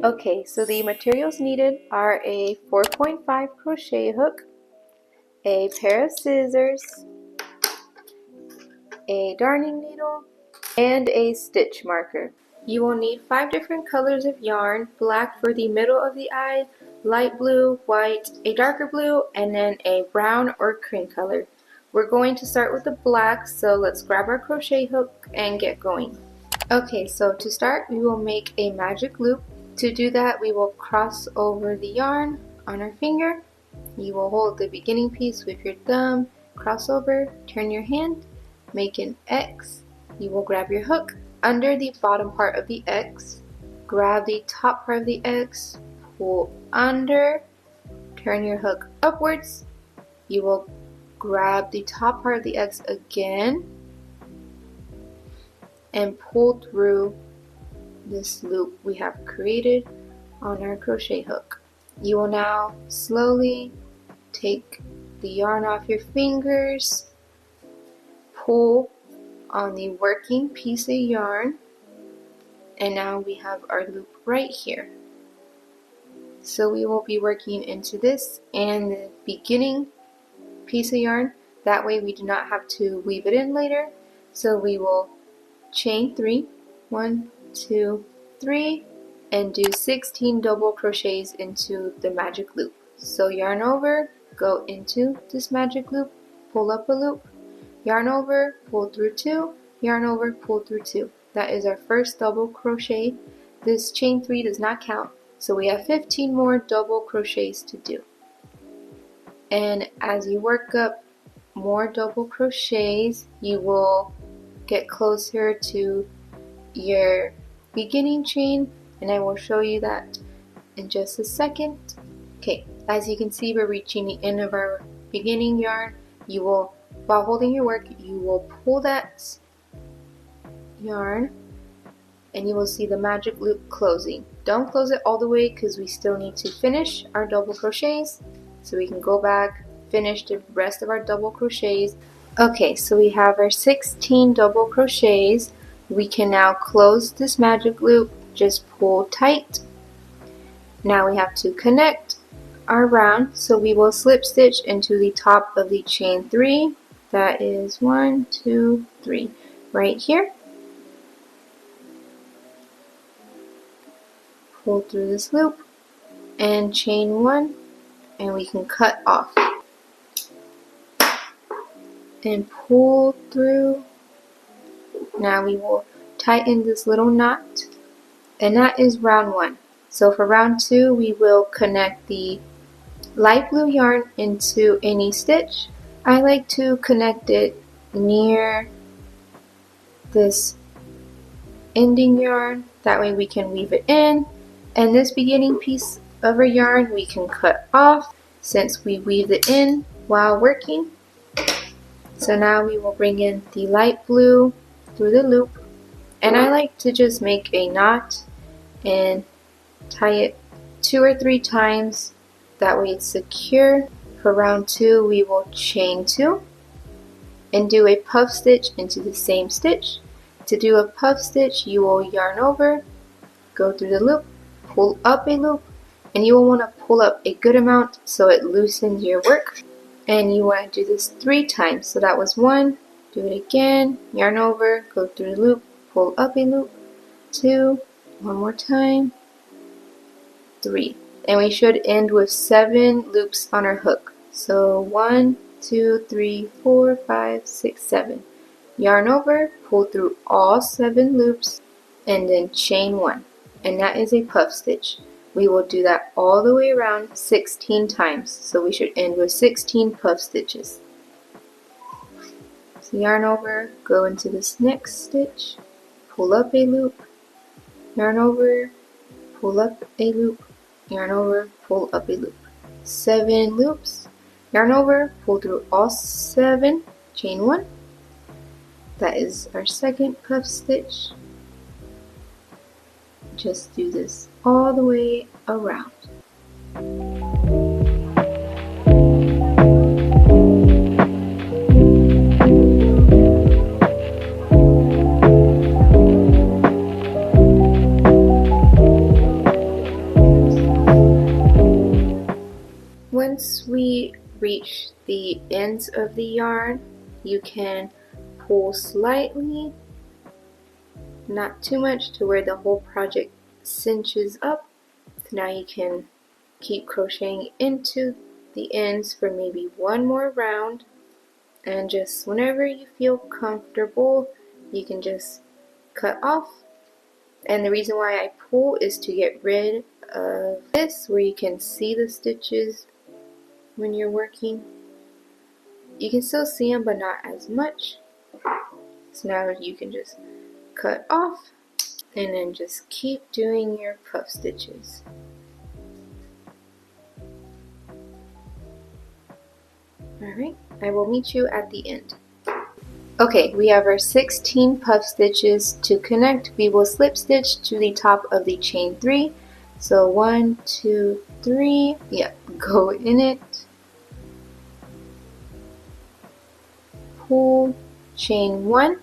Okay, so the materials needed are a 4.5 crochet hook, a pair of scissors, a darning needle, and a stitch marker. You will need 5 different colors of yarn: black for the middle of the eye, light blue, white, a darker blue, and then a brown or cream color. We're going to start with the black, so let's grab our crochet hook and get going. Okay, so to start, we will make a magic loop. To do that, we will cross over the yarn on our finger. You will hold the beginning piece with your thumb, cross over, turn your hand, make an X. You will grab your hook under the bottom part of the X, grab the top part of the X, pull under, turn your hook upwards. You will grab the top part of the X again and pull through this loop we have created on our crochet hook. You will now slowly take the yarn off your fingers, pull on the working piece of yarn, and now we have our loop right here. So we will be working into this and the beginning piece of yarn. That way we do not have to weave it in later. So we will chain 3, 1, 2, 3, and do 16 double crochets into the magic loop. So yarn over, go into this magic loop, pull up a loop, yarn over, pull through 2, yarn over, pull through 2. That is our first double crochet. This chain 3 does not count, so we have 15 more double crochets to do. And as you work up more double crochets, you will get closer to your beginning chain, and I will show you that in just a second. Okay, as you can see, we're reaching the end of our beginning yarn. You will, while holding your work, you will pull that yarn and you will see the magic loop closing. Don't close it all the way because we still need to finish our double crochets, so we can go back, finish the rest of our double crochets. Okay, so we have our 16 double crochets. We can now close this magic loop, just pull tight. Now we have to connect our round, so we will slip stitch into the top of the chain 3. That is 1, 2, 3 right here. Pull through this loop and chain 1, and we can cut off and pull through. Now we will tighten this little knot, and that is round 1. So for round 2, we will connect the light blue yarn into any stitch. I like to connect it near this ending yarn, that way we can weave it in. And this beginning piece of our yarn we can cut off since we weaved it in while working. So now we will bring in the light blue through the loop, and I like to just make a knot and tie it 2 or 3 times, that way it's secure. For round 2, we will chain 2 and do a puff stitch into the same stitch. To do a puff stitch, you will yarn over, go through the loop, pull up a loop, and you will want to pull up a good amount so it loosens your work. And you want to do this 3 times. So that was 1, do it again, yarn over, go through the loop, pull up a loop, 2, one more time, 3. And we should end with 7 loops on our hook. So 1, 2, 3, 4, 5, 6, 7. Yarn over, pull through all 7 loops, and then chain 1. And that is a puff stitch. We will do that all the way around 16 times. So we should end with 16 puff stitches. So yarn over, go into this next stitch, pull up a loop, yarn over, pull up a loop, yarn over, pull up a loop. 7 loops, yarn over, pull through all 7, chain 1. That is our second puff stitch. Just do this all the way around. the ends of the yarn, you can pull slightly, not too much to where the whole project cinches up. So now you can keep crocheting into the ends for maybe one more round, and just whenever you feel comfortable, you can just cut off. And the reason why I pull is to get rid of this, where you can see the stitches when you're working. You can still see them, but not as much. So now you can just cut off and then just keep doing your puff stitches. Alright, I will meet you at the end. Okay, we have our 16 puff stitches. To connect, we will slip stitch to the top of the chain 3. So 1, 2, 3, yeah, go in it, pull, chain 1,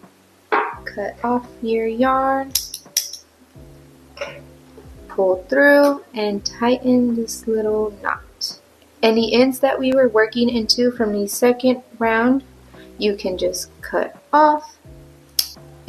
cut off your yarn, pull through, and tighten this little knot. And the ends that we were working into from the second round, you can just cut off.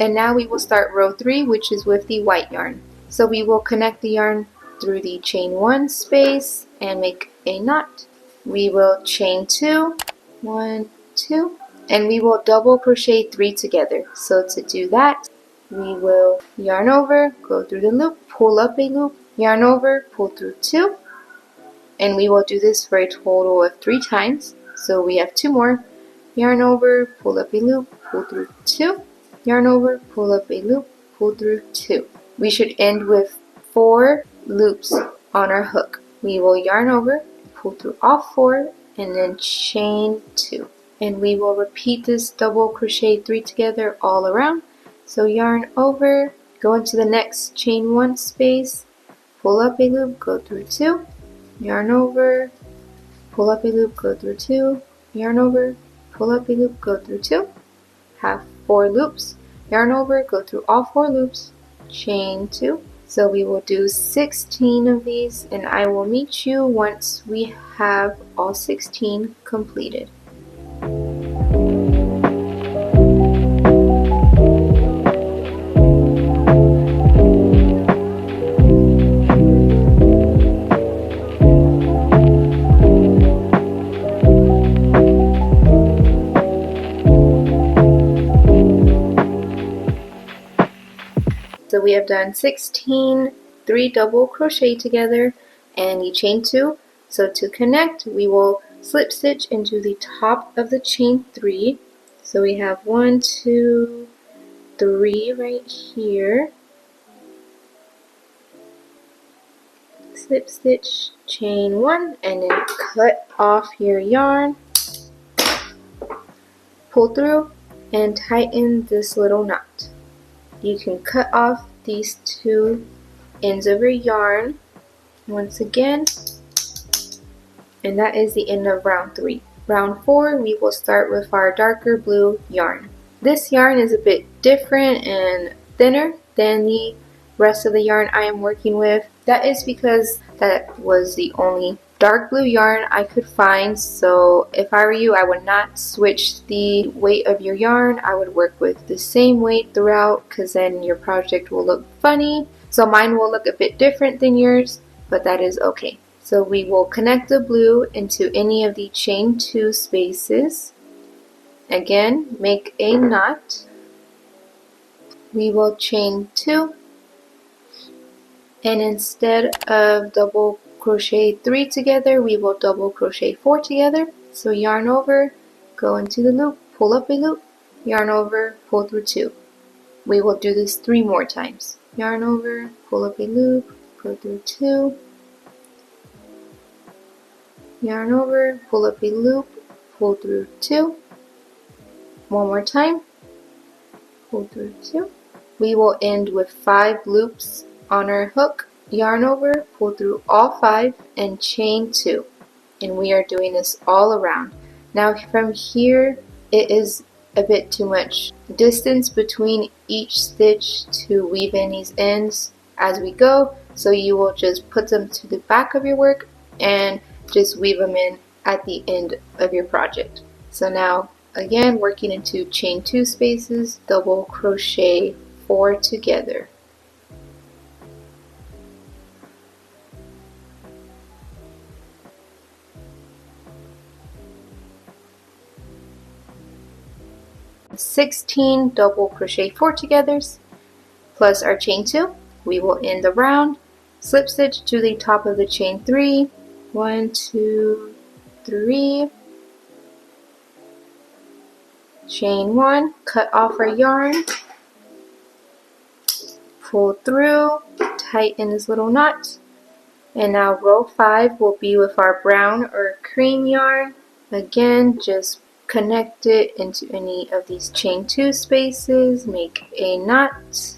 And now we will start row 3, which is with the white yarn. So we will connect the yarn through the chain 1 space and make a knot. We will chain 2, 1, 2, and we will double crochet 3 together. So to do that, we will yarn over, go through the loop, pull up a loop, yarn over, pull through 2, and we will do this for a total of 3 times. So we have 2 more. Yarn over, pull up a loop, pull through 2, yarn over, pull up a loop, pull through 2. We should end with 4 loops on our hook. We will yarn over, pull through all 4, and then chain 2. And we will repeat this double crochet 3 together all around. So yarn over, go into the next chain 1 space, pull up a loop, go through 2, yarn over, pull up a loop, go through 2, yarn over, pull up a loop, go through 2, have 4 loops, yarn over, go through all 4 loops, chain 2. So we will do 16 of these, and I will meet you once we have all 16 completed. So we have done 16, 3 double crochet together, and you chain 2. So to connect, we will slip stitch into the top of the chain 3. So we have 1, 2, 3 right here. Slip stitch, chain 1, and then cut off your yarn, pull through, and tighten this little knot. You can cut off these 2 ends of your yarn once again, and that is the end of round 3. Round 4, we will start with our darker blue yarn. This yarn is a bit different and thinner than the rest of the yarn I am working with. That is because that was the only dark blue yarn I could find, so if I were you, I would not switch the weight of your yarn. I would work with the same weight throughout, because then your project will look funny. So mine will look a bit different than yours, but that is okay. So we will connect the blue into any of the chain 2 spaces. Again, make a knot. We will chain 2, and instead of double crochet 3 together, we will double crochet 4 together. So yarn over, go into the loop, pull up a loop, yarn over, pull through 2. We will do this 3 more times. Yarn over, pull up a loop, pull through 2, yarn over, pull up a loop, pull through 2. One more time, pull through 2. We will end with 5 loops on our hook. Yarn over, pull through all 5, and chain 2. And we are doing this all around. Now from here, it is a bit too much distance between each stitch to weave in these ends as we go. So you will just put them to the back of your work and just weave them in at the end of your project. So now again, working into chain 2 spaces, double crochet 4 together. $16 double crochet 4 togethers plus our chain 2. We will end the round, slip stitch to the top of the chain 3, 1, 2, 3, chain 1, cut off our yarn, pull through, tighten this little knot, and now row 5 will be with our brown or cream yarn. Again, just connect it into any of these chain 2 spaces, make a knot.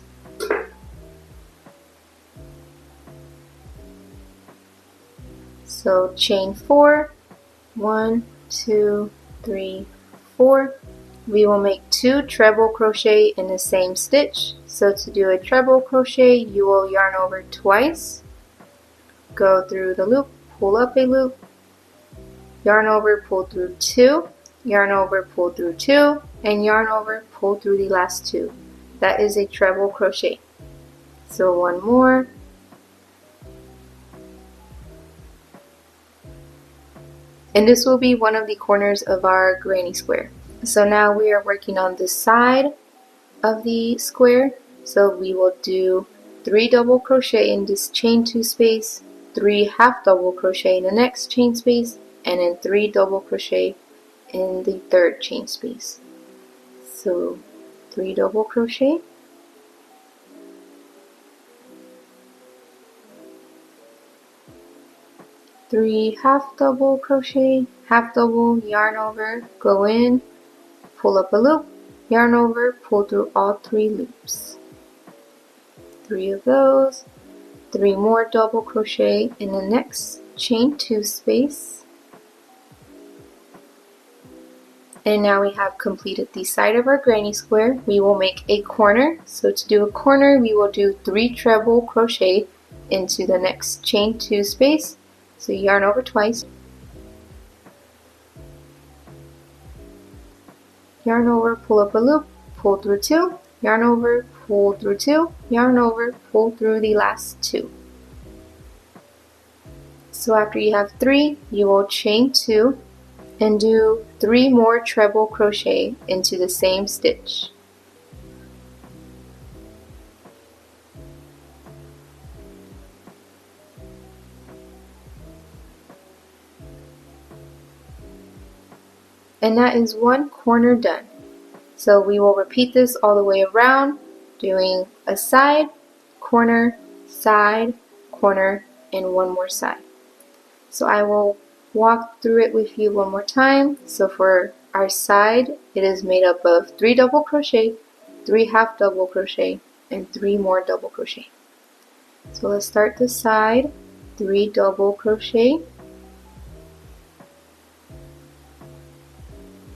So chain 4, 1, 2, 3, 4. We will make 2 treble crochet in the same stitch. So to do a treble crochet, you will yarn over twice, go through the loop, pull up a loop, yarn over, pull through 2, yarn over, pull through 2, and yarn over, pull through the last 2. That is a treble crochet. So one more. And this will be one of the corners of our granny square. So now we are working on the side of the square. So we will do 3 double crochet in this chain 2 space, 3 half double crochet in the next chain space, and then 3 double crochet in the third chain space. So 3 double crochet, three half double crochet, half double, yarn over, go in, pull up a loop, yarn over, pull through all 3 loops. 3 of those, 3 more double crochet in the next chain 2 space. And now we have completed the side of our granny square. We will make a corner. So to do a corner, we will do 3 treble crochet into the next chain 2 space. So yarn over twice, yarn over, pull up a loop, pull through 2, yarn over, pull through 2, yarn over, pull through the last 2. So after you have 3, you will chain 2 and do 3 more treble crochet into the same stitch. And that is one corner done. So we will repeat this all the way around, doing a side, corner, and one more side. So I will walk through it with you one more time. So for our side, it is made up of 3 double crochet, 3 half double crochet, and 3 more double crochet. So let's start the side, 3 double crochet,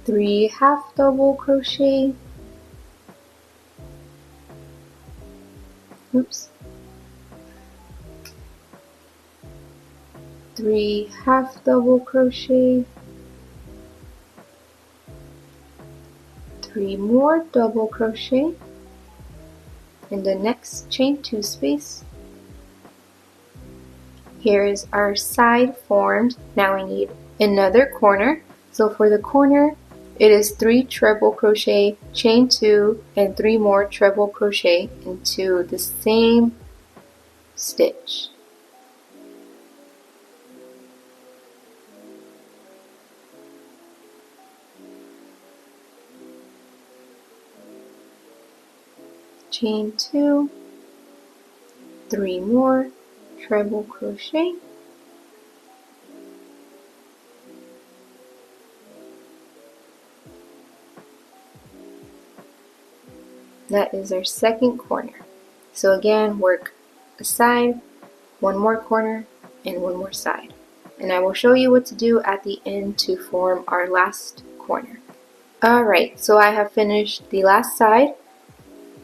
3 half double crochet, 3 half double crochet, 3 more double crochet in the next chain 2 space. Here is our side formed. Now we need another corner. So for the corner, it is 3 treble crochet, chain 2, and 3 more treble crochet into the same stitch. Chain 2, 3 more treble crochet, that is our second corner. So again, work a side, one more corner, and one more side. And I will show you what to do at the end to form our last corner. Alright, so I have finished the last side,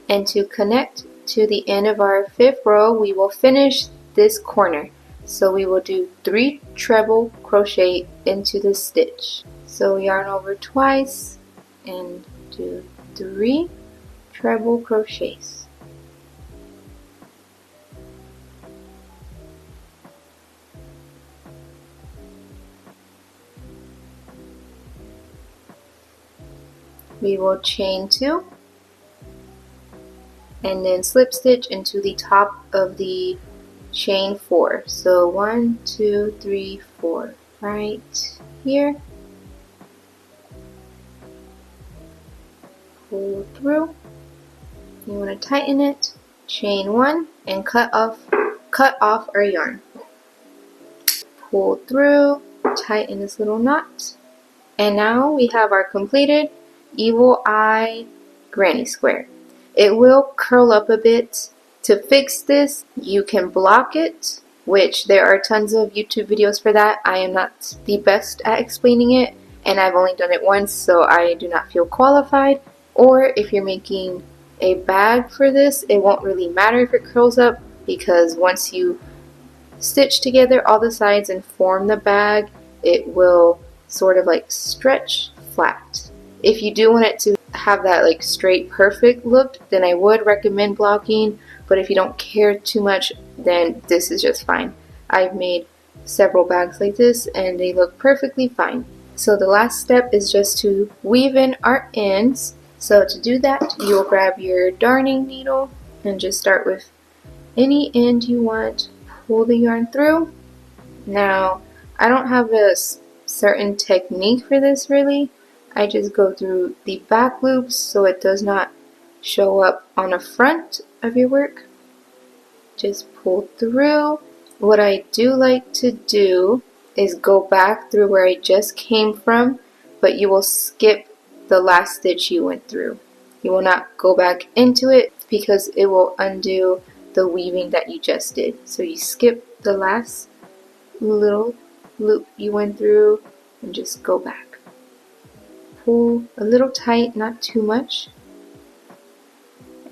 and to connect to the end of our 5th row, we will finish this corner. So we will do 3 treble crochet into the stitch. So yarn over twice and do 3 treble crochets. We will chain 2 and then slip stitch into the top of the chain 4. So 1, 2, 3, 4 right here. Pull through. You want to tighten it. Chain 1 and cut off our yarn. Pull through, tighten this little knot, and now we have our completed evil eye granny square. It will curl up a bit. To fix this, you can block it, which there are tons of YouTube videos for that. I am not the best at explaining it, and I've only done it once, so I do not feel qualified. Or if you're making a bag for this, it won't really matter if it curls up, because once you stitch together all the sides and form the bag, it will sort of like stretch flat. If you do want it to have that like straight perfect look, then I would recommend blocking, but if you don't care too much, then this is just fine. I've made several bags like this and they look perfectly fine. So the last step is just to weave in our ends. So to do that, you'll grab your darning needle and just start with any end you want. Pull the yarn through. Now, I don't have a certain technique for this really. I just go through the back loops so it does not show up on the front of your work. Just pull through. What I do like to do is go back through where I just came from, but you will skip the last stitch you went through. You will not go back into it because it will undo the weaving that you just did. So you skip the last little loop you went through and just go back. Pull a little tight, not too much.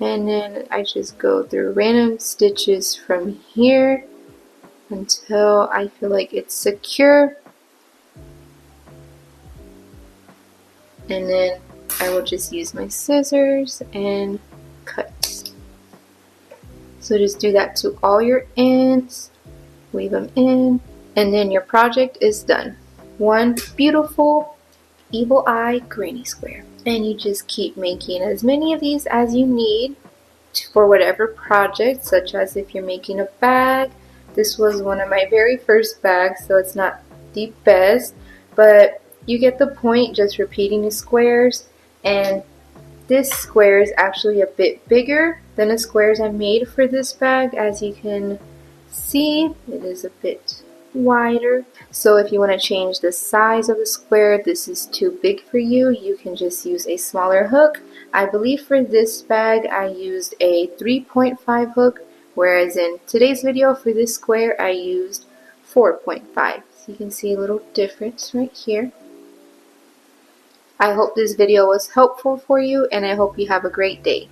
And then I just go through random stitches from here until I feel like it's secure. And then I will just use my scissors and cut. So just do that to all your ends, weave them in, and then your project is done. One beautiful evil eye granny square. And you just keep making as many of these as you need for whatever project, such as if you're making a bag. This was one of my very first bags, so it's not the best, but you get the point, just repeating the squares. And this square is actually a bit bigger than the squares I made for this bag. As you can see, it is a bit wider. So if you want to change the size of the square, this is too big for you, you can just use a smaller hook. I believe for this bag I used a 3.5 hook, whereas in today's video for this square I used 4.5. So you can see a little difference right here. I hope this video was helpful for you, and I hope you have a great day.